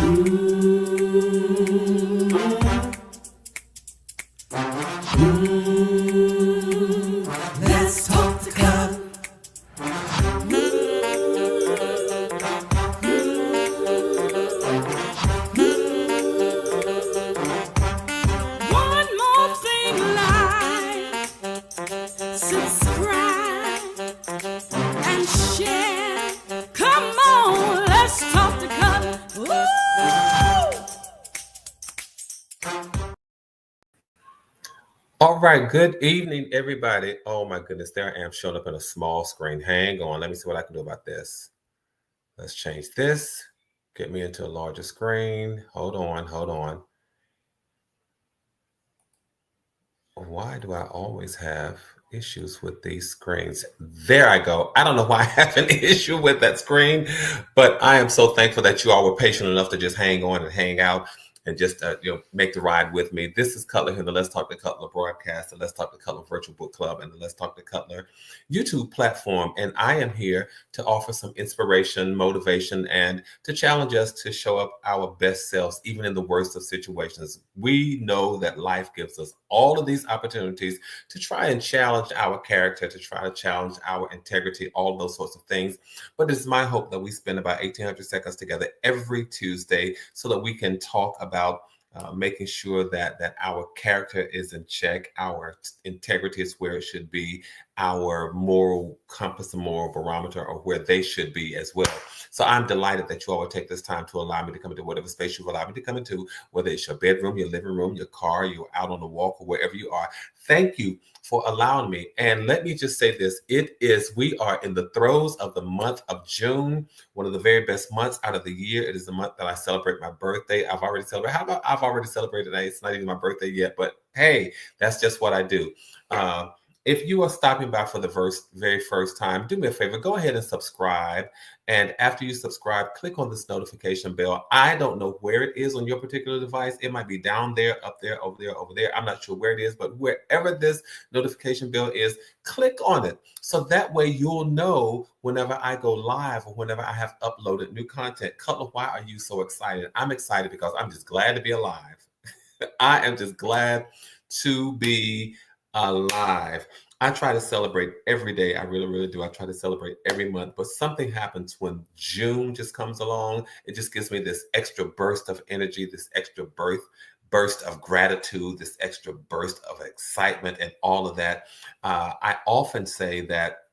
Let's talk to God. One more thing, like, subscribe and share. Come on, let's talk to God. Woo! All right, good evening, everybody. Oh my goodness, there I am showing up in a small screen. Hang on, let me see what I can do about this. Let's change this. Get me into a larger screen. Hold on. Why do I always have issues with these screens? There I go. I don't know why I have an issue with that screen, but I am so thankful that you all were patient enough to just hang on and hang out and just make the ride with me. This is Cutler here, the Let's Talk to Cutler broadcast, the Let's Talk to Cutler virtual book club, and the Let's Talk to Cutler YouTube platform. And I am here to offer some inspiration, motivation, and to challenge us to show up our best selves, even in the worst of situations. We know that life gives us all of these opportunities to try and challenge our character, to try to challenge our integrity, all those sorts of things. But it's my hope that we spend about 1,800 seconds together every Tuesday so that we can talk about making sure that our character is in check, our integrity is where it should be, our moral compass and moral barometer are where they should be as well. So I'm delighted that you all will take this time to allow me to come into whatever space you allow me to come into, whether it's your bedroom, your living room, your car, you're out on the walk, or wherever you are. Thank you for allowing me. And let me just say this. We are in the throes of the month of June, one of the very best months out of the year. It is the month that I celebrate my birthday. I've already celebrated. How about I've already celebrated today? It's not even my birthday yet, but hey, that's just what I do. If you are stopping by for the very first time, do me a favor, go ahead and subscribe. And after you subscribe, click on this notification bell. I don't know where it is on your particular device. It might be down there, up there, over there, over there. I'm not sure where it is, but wherever this notification bell is, click on it. So that way you'll know whenever I go live or whenever I have uploaded new content. Cutler, why are you so excited? I'm excited because I'm just glad to be alive. I am just glad to be alive. I try to celebrate every day. I really, really do. I try to celebrate every month, but something happens when June just comes along. It just gives me this extra burst of energy, this extra burst of gratitude, this extra burst of excitement, and all of that. I often say that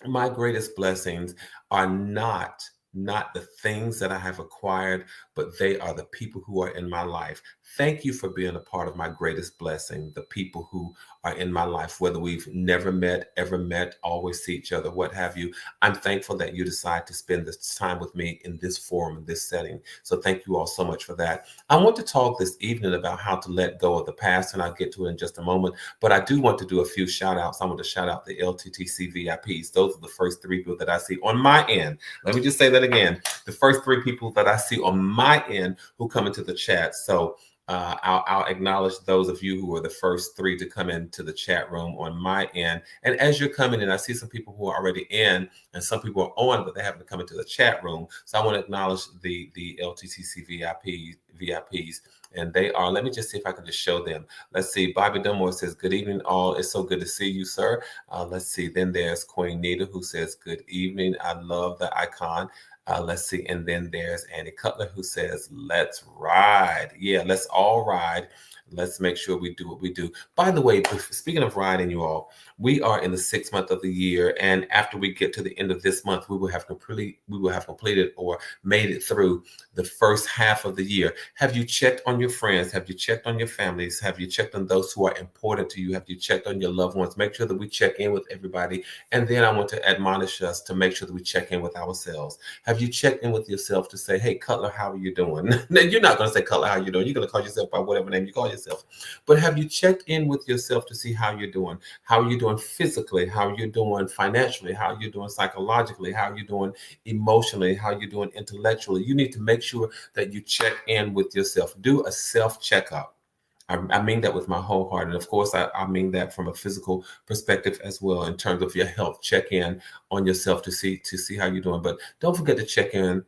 my greatest blessings are not the things that I have acquired, but they are the people who are in my life. Thank you for being a part of my greatest blessing, the people who are in my life, whether we've never met, ever met, always see each other, what have you. I'm thankful that you decide to spend this time with me in this forum, in this setting. So thank you all so much for that. I want to talk this evening about how to let go of the past, and I'll get to it in just a moment. But I do want to do a few shout outs. I want to shout out the LTTC VIPs. Those are the first three people that I see on my end. Let me just say that again. The first three people that I see on my end who come into the chat. So I'll acknowledge those of you who are the first three to come into the chat room on my end. And as you're coming in, I see some people who are already in and some people are on, but they haven't come into the chat room. So I want to acknowledge the LTTC VIPs. And they are, let me just see if I can just show them. Let's see. Bobby Dunmore says, good evening, all. It's so good to see you, sir. Let's see. Then there's Queen Nita who says, good evening. I love the icon. Let's see. And then there's Annie Cutler who says, let's ride. Yeah, let's all ride. Let's make sure we do what we do. By the way, speaking of riding, you all, we are in the 6th month of the year. And after we get to the end of this month, we will have completed or made it through the first half of the year. Have you checked on your friends? Have you checked on your families? Have you checked on those who are important to you? Have you checked on your loved ones? Make sure that we check in with everybody. And then I want to admonish us to make sure that we check in with ourselves. Have you checked in with yourself to say, hey, Cutler, how are you doing? Now, you're not going to say, Cutler, how are you doing? You're going to call yourself by whatever name you call yourself. But have you checked in with yourself to see how you're doing? How are you doing physically? How are you doing financially? How are you doing psychologically? How are you doing emotionally? How are you doing intellectually? You need to make sure that you check in with yourself. Do a self-checkup. I mean that with my whole heart. And of course, I mean that from a physical perspective as well, in terms of your health. Check in on yourself to see how you're doing. But don't forget to check in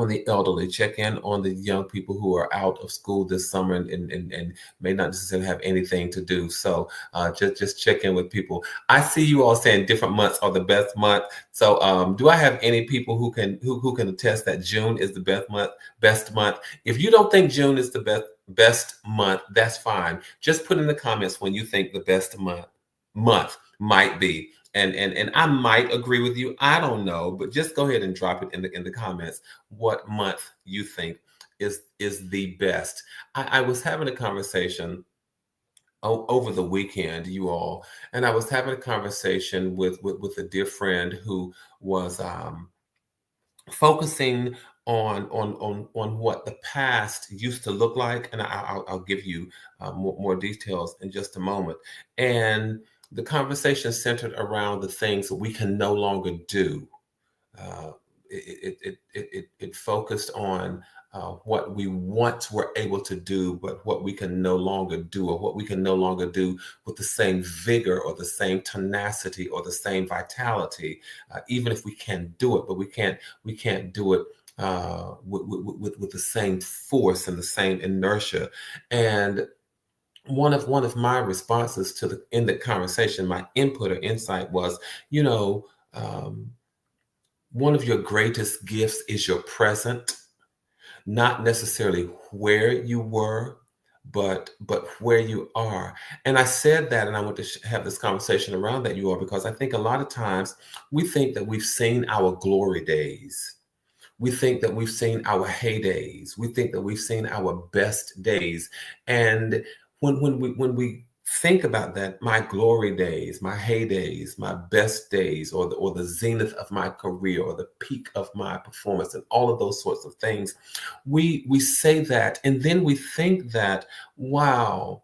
on the elderly, check in on the young people who are out of school this summer and may not necessarily have anything to do. So just check in with people. I see you all saying different months are the best month. So do I have any people who can attest that June is the best month? Best month. If you don't think June is the best month, that's fine. Just put in the comments when you think the best month might be. And I might agree with you. I don't know, but just go ahead and drop it in the comments what month you think is the best. I was having a conversation over the weekend, you all, and I was having a conversation with a dear friend who was focusing on what the past used to look like, and I'll give you more details in just a moment. And the conversation centered around the things that we can no longer do. Uh, it focused on what we once were able to do, but what we can no longer do, or what we can no longer do with the same vigor or the same tenacity or the same vitality, even if we can do it, but we can't do it with the same force and the same inertia. And one of my responses in the conversation, my input or insight was, one of your greatest gifts is your present, not necessarily where you were, but where you are. And I said that, and I want to have this conversation around that, you all, because I think a lot of times we think that we've seen our glory days. We think that we've seen our heydays. We think that we've seen our best days. And when we think about that, my glory days, my heydays, my best days, or the zenith of my career, or the peak of my performance, and all of those sorts of things, we say that, and then we think that, wow,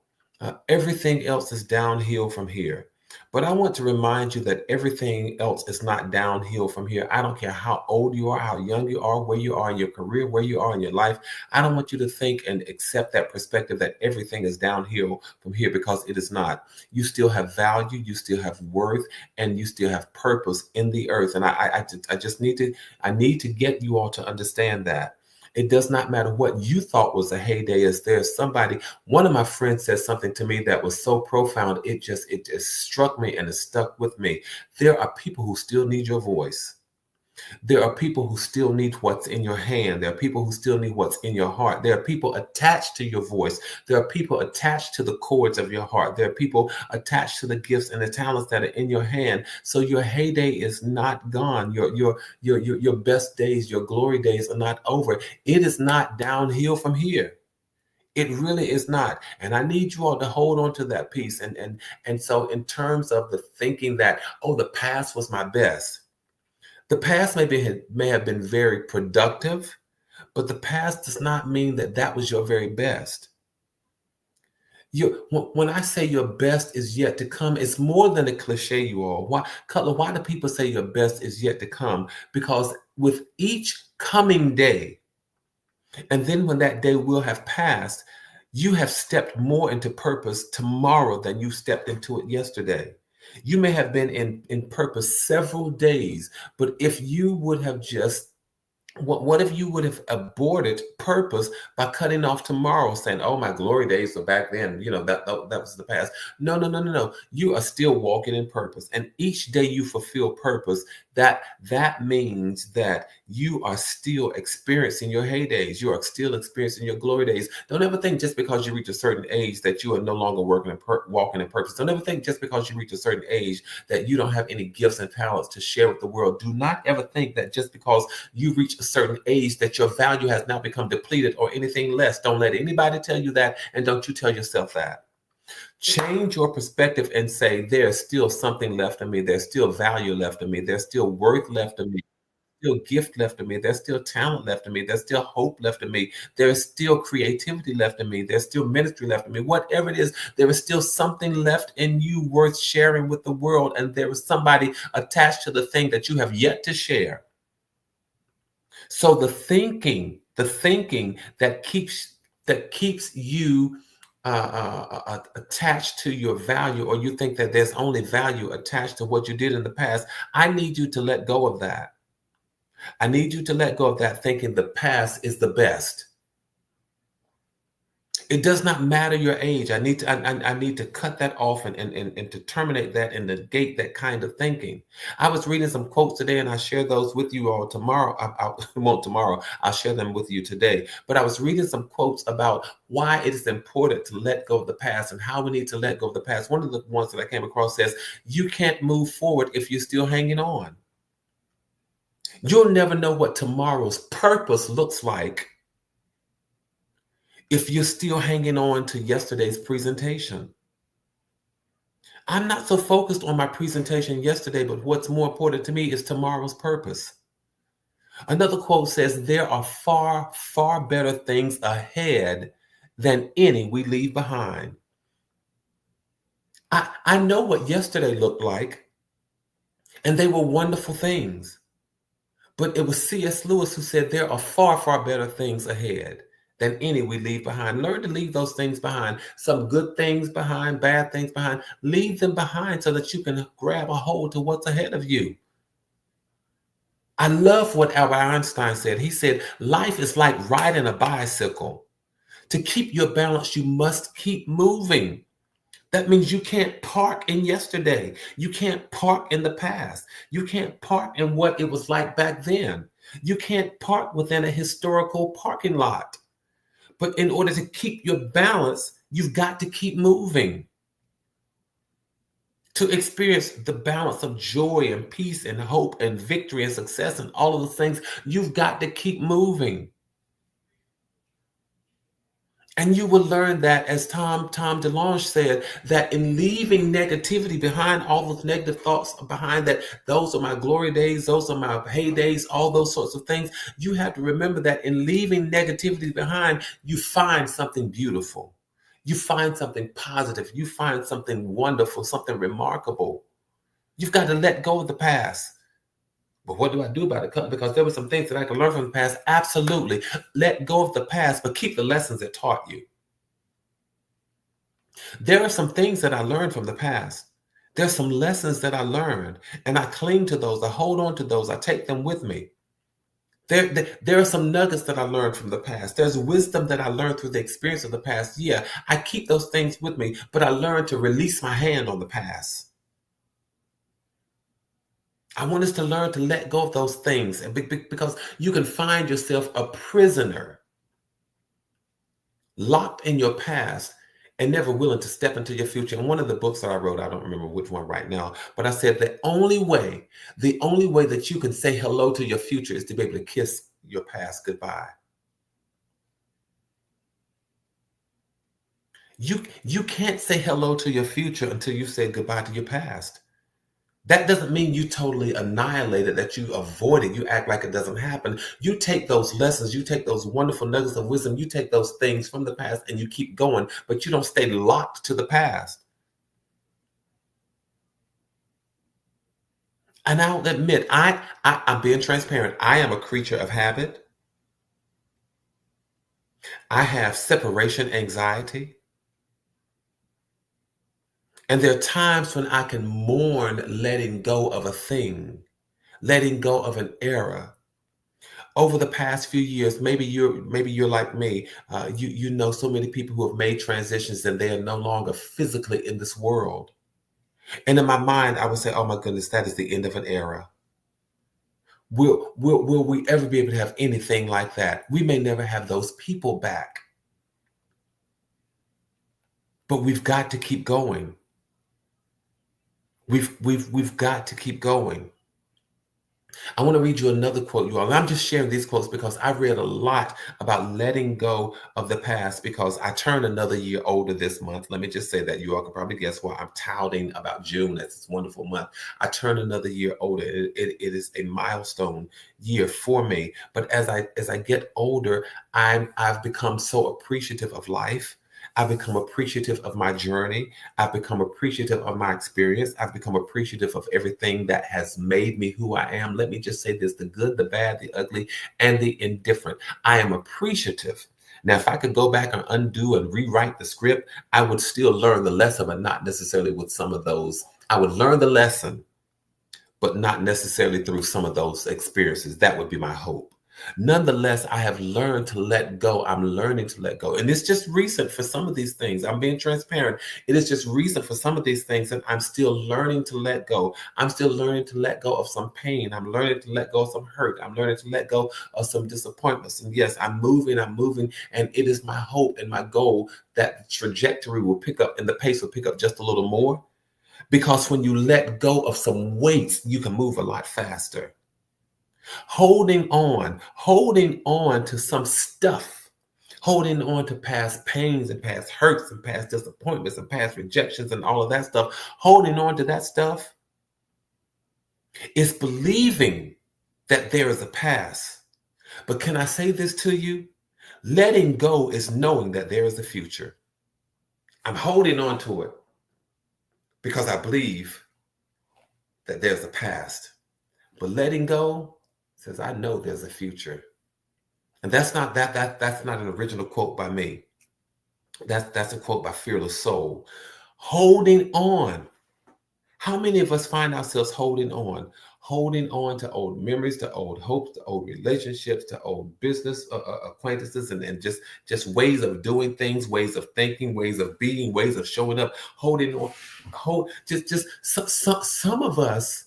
everything else is downhill from here. But I want to remind you that everything else is not downhill from here. I don't care how old you are, how young you are, where you are in your career, where you are in your life. I don't want you to think and accept that perspective that everything is downhill from here, because it is not. You still have value, you still have worth, and you still have purpose in the earth. And I need to get you all to understand that. It does not matter what you thought was a heyday. Is there somebody? One of my friends said something to me that was so profound. It just struck me and it stuck with me. There are people who still need your voice. There are people who still need what's in your hand. There are people who still need what's in your heart. There are people attached to your voice. There are people attached to the chords of your heart. There are people attached to the gifts and the talents that are in your hand. So your heyday is not gone. Your best days, your glory days are not over. It is not downhill from here. It really is not. And I need you all to hold on to that piece. And so in terms of the thinking that, oh, the past was my best. The past may have been very productive, but the past does not mean that that was your very best. When I say your best is yet to come, it's more than a cliche, you all. Why, Cutler, why do people say your best is yet to come? Because with each coming day, and then when that day will have passed, you have stepped more into purpose tomorrow than you stepped into it yesterday. You may have been in purpose several days, but if you would have just, what if you would have aborted purpose by cutting off tomorrow, saying, oh, my glory days were back then, that was the past. No. You are still walking in purpose. And each day you fulfill purpose, that means that you are still experiencing your heydays. You are still experiencing your glory days. Don't ever think just because you reach a certain age that you are no longer walking in purpose. Don't ever think just because you reach a certain age that you don't have any gifts and talents to share with the world. Do not ever think that just because you reach a certain age that your value has now become depleted or anything less. Don't let anybody tell you that, and don't you tell yourself that. Change your perspective and say, there's still something left in me. There's still value left in me. There's still worth left in me. There's still gift left in me. There's still talent left in me. There's still hope left in me. There's still creativity left in me. There's still ministry left in me. Whatever it is, there is still something left in you worth sharing with the world. And there is somebody attached to the thing that you have yet to share. So the thinking that keeps you attached to your value, or you think that there's only value attached to what you did in the past, I need you to let go of that. I need you to let go of that thinking the past is the best. It does not matter your age. I need to cut that off and to terminate that and negate that kind of thinking. I was reading some quotes today and I share those with you all tomorrow. Well, tomorrow. I'll share them with you today. But I was reading some quotes about why it is important to let go of the past and how we need to let go of the past. One of the ones that I came across says, you can't move forward if you're still hanging on. You'll never know what tomorrow's purpose looks like if you're still hanging on to yesterday's presentation. I'm not so focused on my presentation yesterday, but what's more important to me is tomorrow's purpose. Another quote says, there are far, far better things ahead than any we leave behind. I know what yesterday looked like, and they were wonderful things. But it was C.S. Lewis who said there are far, far better things ahead than any we leave behind. Learn to leave those things behind. Some good things behind, bad things behind. Leave them behind so that you can grab a hold to what's ahead of you. I love what Albert Einstein said. He said, life is like riding a bicycle. To keep your balance, you must keep moving. That means you can't park in yesterday. You can't park in the past. You can't park in what it was like back then. You can't park within a historical parking lot. But in order to keep your balance, you've got to keep moving. To experience the balance of joy and peace and hope and victory and success and all of those things, you've got to keep moving. And you will learn that, as Tom DeLonge said, that in leaving negativity behind, all those negative thoughts behind that, those are my glory days, those are my heydays, all those sorts of things. You have to remember that in leaving negativity behind, you find something beautiful. You find something positive. You find something wonderful, something remarkable. You've got to let go of the past. But what do I do about it? Because there were some things that I could learn from the past. Absolutely. Let go of the past, but keep the lessons it taught you. There are some things that I learned from the past. There's some lessons that I learned, and I cling to those. I hold on to those. I take them with me. There are some nuggets that I learned from the past. There's wisdom that I learned through the experience of the past. Yeah, I keep those things with me, but I learned to release my hand on the past. I want us to learn to let go of those things because you can find yourself a prisoner, locked in your past and never willing to step into your future. And one of the books that I wrote, I don't remember which one right now, but I said the only way that you can say hello to your future is to be able to kiss your past goodbye. You can't say hello to your future until you say goodbye to your past. That doesn't mean you totally annihilate it, that you avoid it, you act like it doesn't happen. You take those lessons, you take those wonderful nuggets of wisdom, you take those things from the past and you keep going, but you don't stay locked to the past. And I'll admit, I'm being transparent. I am a creature of habit. I have separation anxiety. And there are times when I can mourn letting go of a thing, letting go of an era. Over the past few years, maybe you're like me. You know so many people who have made transitions and they are no longer physically in this world. And in my mind, I would say, "Oh my goodness, that is the end of an era." Will we ever be able to have anything like that? We may never have those people back, but we've got to keep going. We've got to keep going. I want to read you another quote, you all. And I'm just sharing these quotes because I've read a lot about letting go of the past because I turned another year older this month. Let me just say that you all can probably guess why I'm touting about June. That's this wonderful month. I turned another year older. It is a milestone year for me. But as I get older, I've become so appreciative of life. I've become appreciative of my journey. I've become appreciative of my experience. I've become appreciative of everything that has made me who I am. Let me just say this: the good, the bad, the ugly, and the indifferent. I am appreciative. Now, if I could go back and undo and rewrite the script, I would still learn the lesson, but not necessarily with some of those. I would learn the lesson, but not necessarily through some of those experiences. That would be my hope. Nonetheless, I have learned to let go. I'm learning to let go. And it's just recent for some of these things. I'm being transparent. It is just recent for some of these things that I'm still learning to let go. I'm still learning to let go of some pain. I'm learning to let go of some hurt. I'm learning to let go of some disappointments. And yes, I'm moving. And it is my hope and my goal that the trajectory will pick up and the pace will pick up just a little more. Because when you let go of some weights, you can move a lot faster. Holding on to some stuff, holding on to past pains and past hurts and past disappointments and past rejections and all of that stuff, holding on to that stuff is believing that there is a past. But can I say this to you? Letting go is knowing that there is a future. I'm holding on to it because I believe that there's a past. But letting go says, I know there's a future. And that's not an original quote by me. That's a quote by Fearless Soul. Holding on. How many of us find ourselves holding on to old memories, to old hopes, to old relationships, to old business acquaintances, and just ways of doing things, ways of thinking, ways of being, ways of showing up, holding on, some of us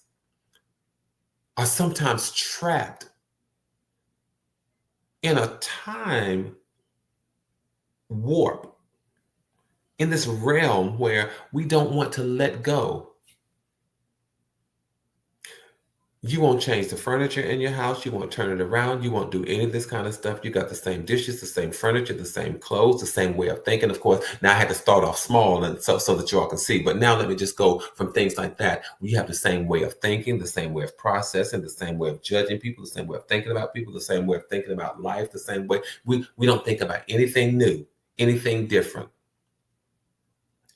are sometimes trapped in a time warp, in this realm where we don't want to let go. You won't change the furniture in your house. You won't turn it around. You won't do any of this kind of stuff. You got the same dishes, the same furniture, the same clothes, the same way of thinking. Of course, now I had to start off small and so that you all can see. But now let me just go from things like that. You have the same way of thinking, the same way of processing, the same way of judging people, the same way of thinking about people, the same way of thinking about life, the same way. We don't think about anything new, anything different.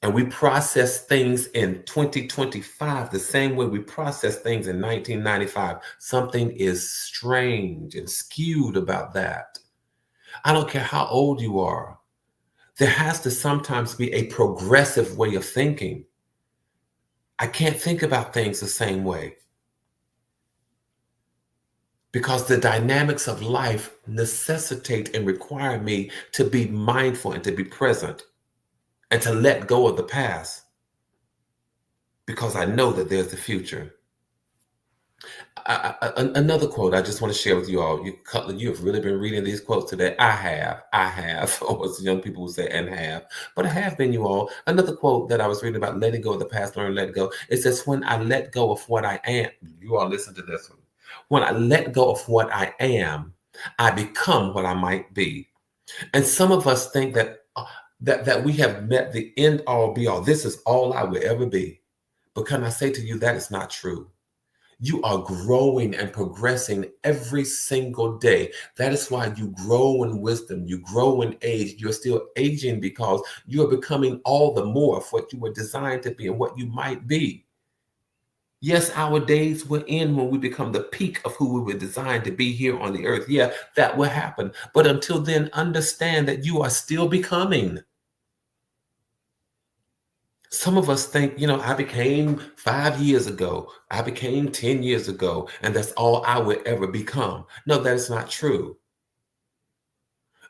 And we process things in 2025 the same way we process things in 1995. Something is strange and skewed about that. I don't care how old you are. There has to sometimes be a progressive way of thinking. I can't think about things the same way because the dynamics of life necessitate and require me to be mindful and to be present, and to let go of the past because I know that there's the future. Another quote I just want to share with you all. You have really been reading these quotes today. I have, or as young people would say, and have. But I have been, you all. Another quote that I was reading about letting go of the past, learn, let go. It says, when I let go of what I am, you all listen to this one. When I let go of what I am, I become what I might be. And some of us think that we have met the end all be all. This is all I will ever be. But can I say to you, that is not true. You are growing and progressing every single day. That is why you grow in wisdom, you grow in age. You're still aging because you are becoming all the more of what you were designed to be and what you might be. Yes, our days will end when we become the peak of who we were designed to be here on the earth. Yeah, that will happen. But until then, understand that you are still becoming. Some of us think, I became 5 years ago. I became 10 years ago, and that's all I would ever become. No, that is not true.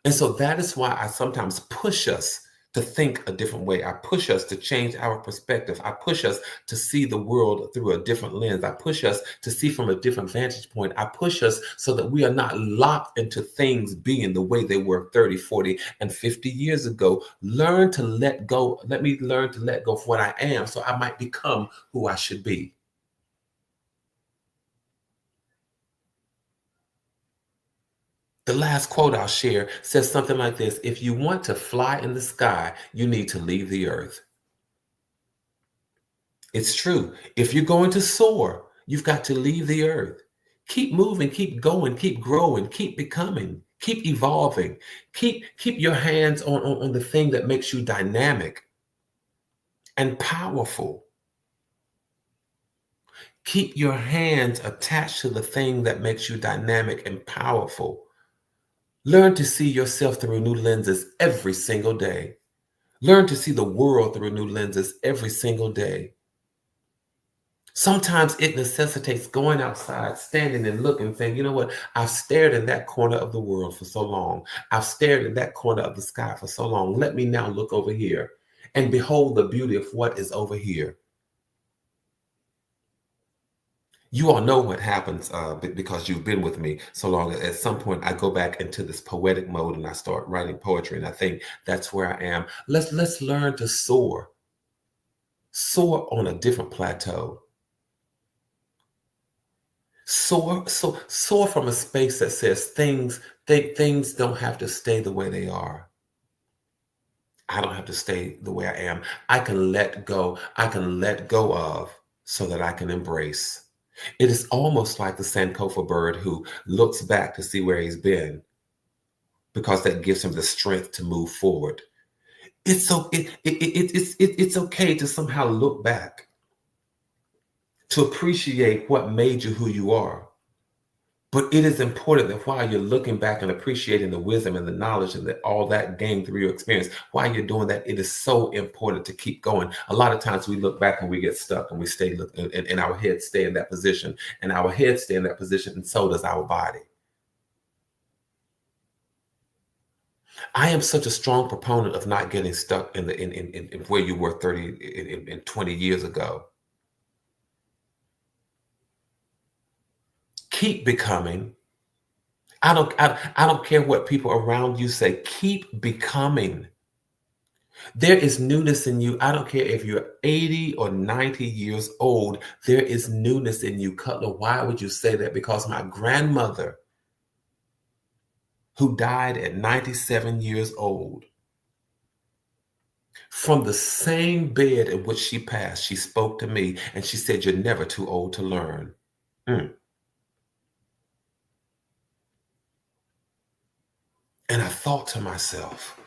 And so that is why I sometimes push us to think a different way. I push us to change our perspective. I push us to see the world through a different lens. I push us to see from a different vantage point. I push us so that we are not locked into things being the way they were 30, 40, and 50 years ago. Learn to let go. Let me learn to let go of what I am so I might become who I should be. The last quote I'll share says something like this: if you want to fly in the sky, you need to leave the earth. It's true. If you're going to soar, you've got to leave the earth. Keep moving, keep going, keep growing, keep becoming, keep evolving. Keep your hands on the thing that makes you dynamic and powerful. Keep your hands attached to the thing that makes you dynamic and powerful. Learn to see yourself through new lenses every single day. Learn to see the world through new lenses every single day. Sometimes it necessitates going outside, standing and looking, saying, you know what? I've stared in that corner of the world for so long. I've stared in that corner of the sky for so long. Let me now look over here and behold the beauty of what is over here. You all know what happens because you've been with me so long. At some point, I go back into this poetic mode and I start writing poetry, and I think that's where I am. Let's learn to soar on a different plateau. Soar from a space that says things don't have to stay the way they are. I don't have to stay the way I am. I can let go. I can let go of so that I can embrace. It is almost like the Sankofa bird who looks back to see where he's been because that gives him the strength to move forward. It's okay to somehow look back, to appreciate what made you who you are. But it is important that while you're looking back and appreciating the wisdom and the knowledge and all that gained through your experience, while you're doing that, it is so important to keep going. A lot of times we look back and we get stuck and we stay, and our heads stay in that position, and our heads stay in that position, and so does our body. I am such a strong proponent of not getting stuck in where you were 30 and 20 years ago. Keep becoming. I don't care what people around you say. Keep becoming. There is newness in you. I don't care if you're 80 or 90 years old. There is newness in you. Cutler, why would you say that? Because my grandmother, who died at 97 years old, from the same bed in which she passed, she spoke to me and she said, "You're never too old to learn." And I thought to myself,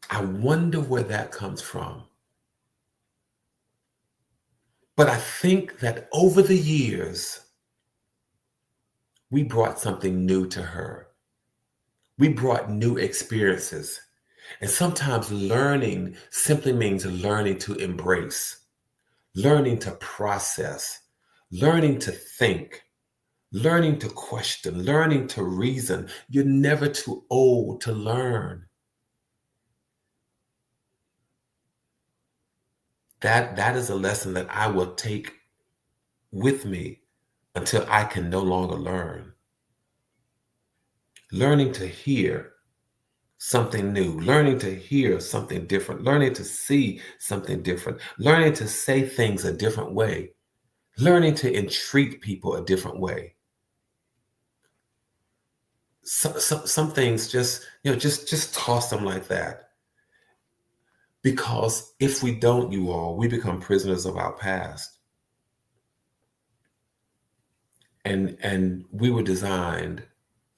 I wonder where that comes from. But I think that over the years, we brought something new to her. We brought new experiences. And sometimes learning simply means learning to embrace, learning to process, learning to think, learning to question, learning to reason. You're never too old to learn. That is a lesson that I will take with me until I can no longer learn. Learning to hear something new, learning to hear something different, learning to see something different, learning to say things a different way, learning to entreat people a different way. Some things just toss them like that. Because if we don't, you all, we become prisoners of our past. And we were designed,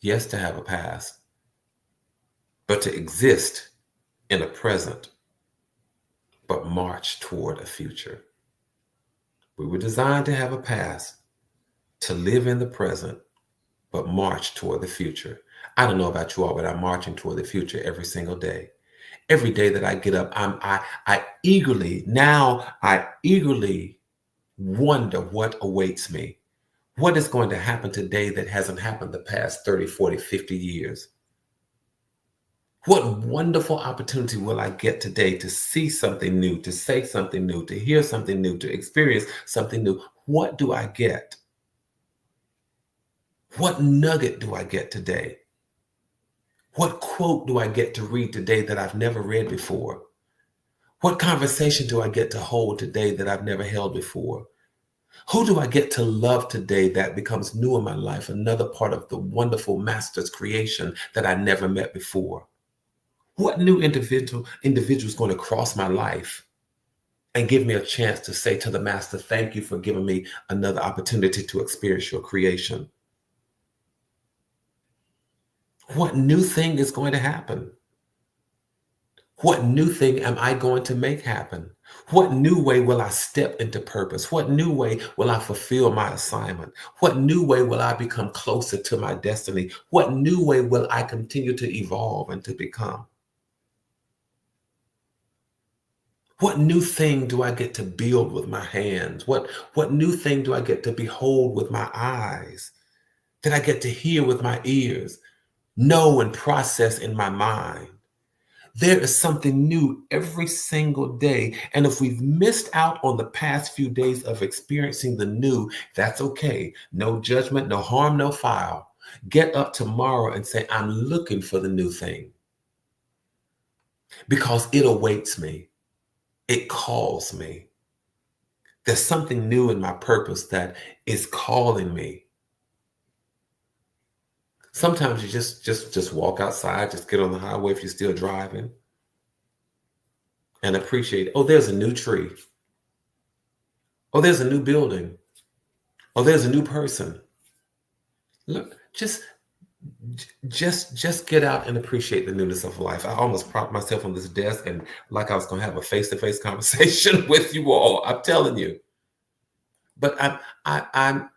yes, to have a past, but to exist in a present, but march toward a future. We were designed to have a past, to live in the present, but march toward the future. I don't know about you all, but I'm marching toward the future every single day. Every day that I get up, I eagerly wonder what awaits me. What is going to happen today that hasn't happened the past 30, 40, 50 years? What wonderful opportunity will I get today to see something new, to say something new, to hear something new, to experience something new? What do I get? What nugget do I get today? What quote do I get to read today that I've never read before? What conversation do I get to hold today that I've never held before? Who do I get to love today that becomes new in my life, another part of the wonderful master's creation that I never met before? What new individual is going to cross my life and give me a chance to say to the master, thank you for giving me another opportunity to experience your creation? What new thing is going to happen? What new thing am I going to make happen? What new way will I step into purpose? What new way will I fulfill my assignment? What new way will I become closer to my destiny? What new way will I continue to evolve and to become? What new thing do I get to build with my hands? What new thing do I get to behold with my eyes? That I get to hear with my ears, know and process in my mind? There is something new every single day. And if we've missed out on the past few days of experiencing the new, that's okay. No judgment, no harm, no foul. Get up tomorrow and say, I'm looking for the new thing because it awaits me. It calls me. There's something new in my purpose that is calling me. Sometimes you just walk outside, just get on the highway if you're still driving and appreciate, oh, there's a new tree. Oh, there's a new building. Oh, there's a new person. Look, just get out and appreciate the newness of life. I almost propped myself on this desk and like I was going to have a face-to-face conversation with you all. I'm telling you. But I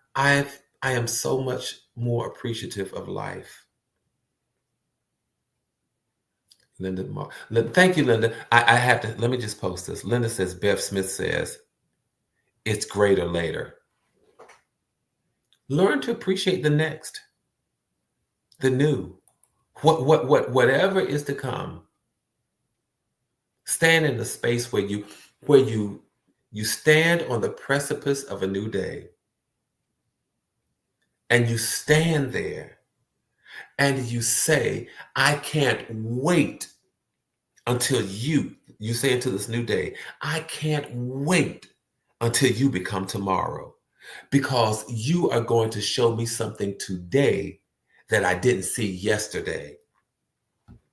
am so much more appreciative of life. Linda, thank you, Linda. I have to, let me just post this. Linda says, Bev Smith says, it's greater later. Learn to appreciate the next, the new, whatever is to come. Stand in the space where you stand on the precipice of a new day. And you stand there and you say, I can't wait until you say into this new day, I can't wait until you become tomorrow, because you are going to show me something today that I didn't see yesterday.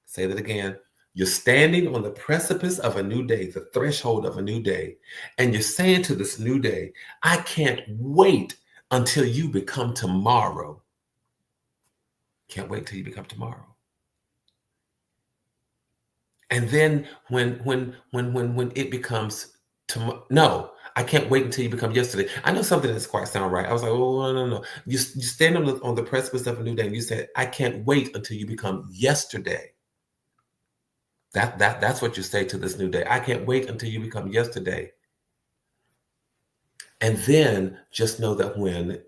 Say that again. You're standing on the precipice of a new day, the threshold of a new day, and you're saying to this new day, I can't wait until you become tomorrow. Can't wait till you become tomorrow. And then when it becomes tomorrow, no, I can't wait until you become yesterday. I know something that's quite sound right. I was like, oh, no. You stand on the precipice of a new day and you said, I can't wait until you become yesterday. That's what you say to this new day. I can't wait until you become yesterday. And then just know that when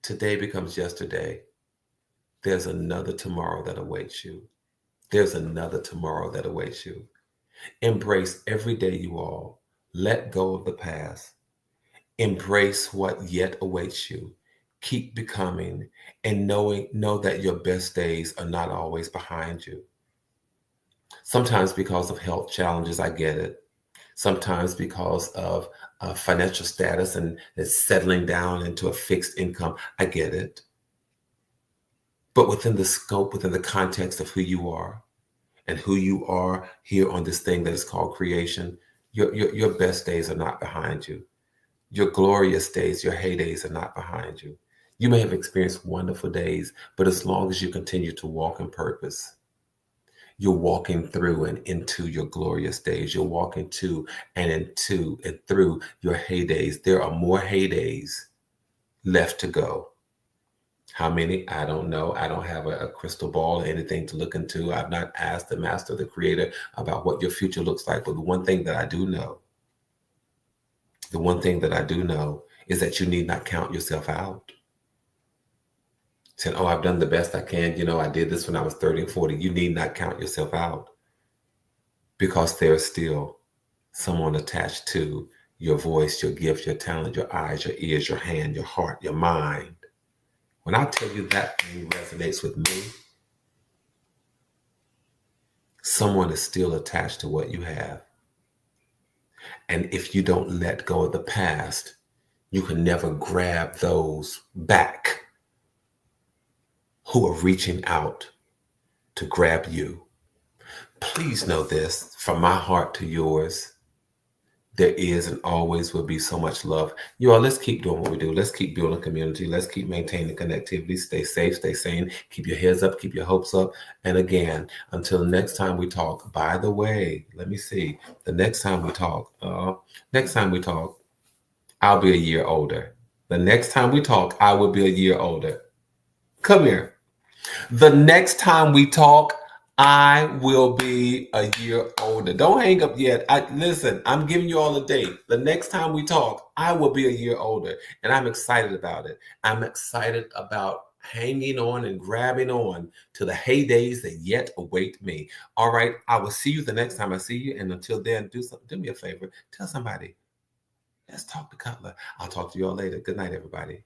today becomes yesterday, there's another tomorrow that awaits you. There's another tomorrow that awaits you. Embrace every day, you all. Let go of the past. Embrace what yet awaits you. Keep becoming and know that your best days are not always behind you. Sometimes because of health challenges, I get it. Sometimes because of financial status and settling down into a fixed income, I get it. But within the scope, within the context of who you are and who you are here on this thing that is called creation, your best days are not behind you. Your glorious days, your heydays are not behind you. You may have experienced wonderful days, but as long as you continue to walk in purpose, you're walking through and into your glorious days. You're walking to and into and through your heydays. There are more heydays left to go. How many? I don't know. I don't have a crystal ball or anything to look into. I've not asked the master, the creator, about what your future looks like. But the one thing that I do know is that you need not count yourself out. Saying, oh, I've done the best I can. You know, I did this when I was 30 and 40. You need not count yourself out, because there's still someone attached to your voice, your gift, your talent, your eyes, your ears, your hand, your heart, your mind. When I tell you that thing resonates with me, someone is still attached to what you have. And if you don't let go of the past, you can never grab those back who are reaching out to grab you. Please know this, from my heart to yours, there is and always will be so much love. You all, let's keep doing what we do. Let's keep building community. Let's keep maintaining connectivity. Stay safe, stay sane. Keep your heads up, keep your hopes up. And again, until next time we talk, by the way, let me see. The next time we talk, I'll be a year older. The next time we talk, I will be a year older. Come here. The next time we talk, I will be a year older. Don't hang up yet. Listen, I'm giving you all a date. The next time we talk, I will be a year older, and I'm excited about it. I'm excited about hanging on and grabbing on to the heydays that yet await me. All right, I will see you the next time I see you, and until then, do me a favor. Tell somebody. Let's talk to Cutler. I'll talk to you all later. Good night, everybody.